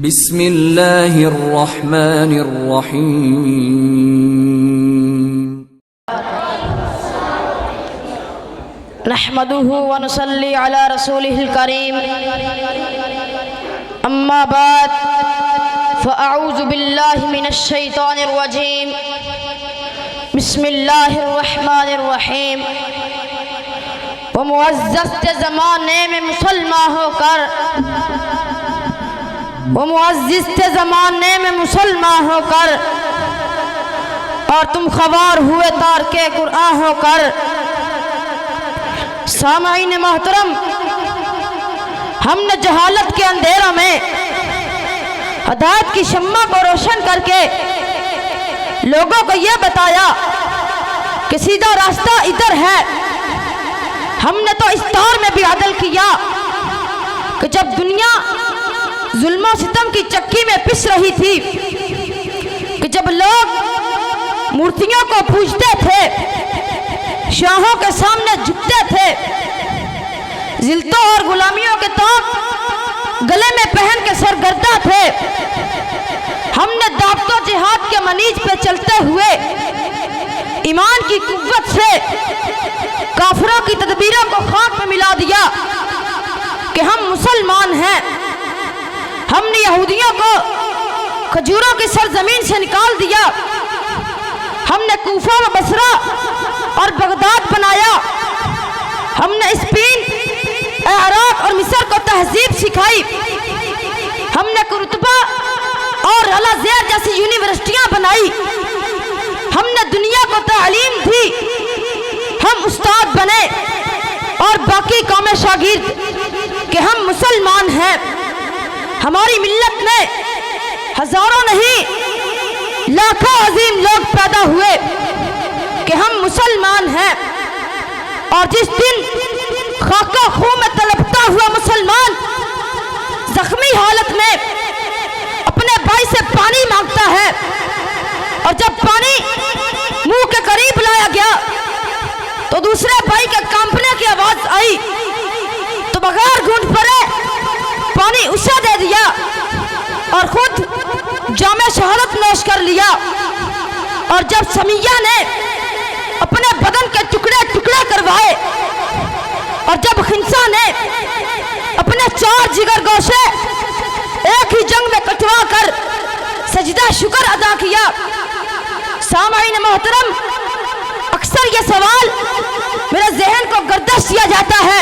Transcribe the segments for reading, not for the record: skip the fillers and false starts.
بسم اللہ الرحمن الرحیم نحمده ونصلي على رسوله الكريم اما بعد فاعوذ باللہ من الشیطان الرجیم بسم اللہ الرحمن الرحیم ومعزز زمانے میں مسلمان ہو کر اور تم خوار ہوئے تارک قرآن ہو کر۔ سامعین محترم، ہم نے جہالت کے اندھیروں میں ہدایت کی شمع کو روشن کر کے لوگوں کو یہ بتایا کہ سیدھا راستہ ادھر ہے۔ ہم نے تو اس دور میں بھی عدل کیا کہ جب دنیا ظلم و ستم کی چکی میں پس رہی تھی، کہ جب لوگ مورتیوں کو پوجتے تھے، شاہوں کے سامنے جھکتے تھے، ذلتوں اور غلامیوں کے توق گلے میں پہن کے سرگردہ تھے، ہم نے دعوت و جہاد کے منیج پہ چلتے ہوئے ایمان کی قوت سے کافروں کی تدبیروں کو خاک میں ملا دیا کہ ہم مسلمان ہیں۔ ہم نے یہودیوں کو کھجوروں کی سرزمین سے نکال دیا، ہم نے کوفہ و بصرہ اور بغداد بنایا، ہم نے اسپین، عراق اور مصر کو تہذیب سکھائی، ہم نے قرطبہ اور الازہر جیسی یونیورسٹیاں بنائی، ہم نے دنیا کو تعلیم دی، ہم استاد بنے اور باقی قوم شاگرد کہ ہم مسلمان ہیں۔ ہماری ملت میں ہزاروں نہیں لاکھوں عظیم لوگ پیدا ہوئے کہ ہم مسلمان ہیں، اور جس دن خاکہ خون میں تلپتا ہوا مسلمان زخمی حالت میں اپنے بھائی سے پانی مانگتا ہے، اور جب پانی منہ کے قریب لایا گیا تو دوسرے بھائی کے کانپنے کی آواز آئی تو بغیر گھونٹ پڑے پانی اسے دے دیا اور خود جام شہادت نوش کر لیا۔ اور جب سمیہ نے اپنے بدن کے ٹکڑے ٹکڑے کروائے، اور جب خنسا نے اپنے 4 جگر گوشے ایک ہی جنگ میں کٹوا کر سجدہ شکر ادا کیا۔ سامعین محترم، اکثر یہ سوال میرے ذہن کو گردش دیا جاتا ہے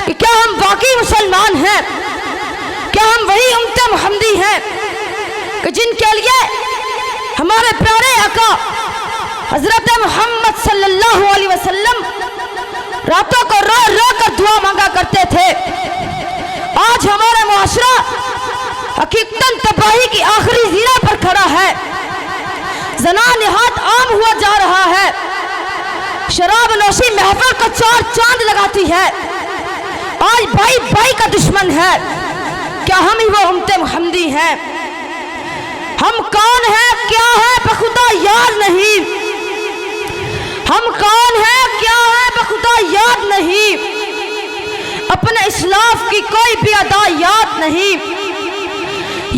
کہ کیا ہم واقعی مسلمان ہیں؟ کیا ہم وہی امت محمدی ہیں کہ جن کے لیے ہمارے پیارے آقا حضرت محمد صلی اللہ علیہ وسلم راتوں کو رو رو کر دعا مانگا کرتے تھے؟ آج ہمارا معاشرہ حقیقتاً تباہی کی آخری زینہ پر کھڑا ہے، زنا نہاد عام ہوا جا رہا ہے، شراب نوشی محفل کو 4 چاند لگاتی ہے، آج بھائی بھائی کا دشمن ہے۔ کیا ہم ہی وہ امت محمدی ہیں؟ ہم کون ہیں کیا ہے بخدا یاد نہیں، ہم کون ہیں کیا ہے بخدا یاد نہیں، اپنے اسلاف کی کوئی بھی ادا یاد نہیں۔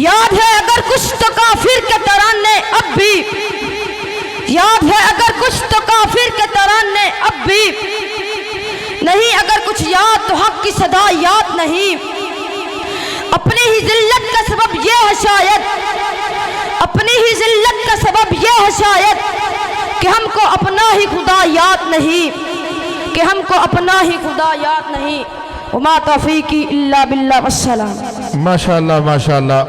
یاد ہے اگر کچھ تو کافر کے ترانے اب بھی، یاد ہے اگر کچھ تو کافر کے ترانے اب بھی، نہیں اگر کچھ یاد تو حق کی صدا یاد نہیں۔ اپنی ہی ذلت کا سبب یہ ہے شاید، اپنی ہی ذلت کا سبب یہ ہے شاید کہ ہم کو اپنا ہی خدا یاد نہیں، کہ ہم کو اپنا ہی خدا یاد نہیں۔ وما توفیقی الا باللہ والسلام۔ ماشاءاللہ ماشاءاللہ۔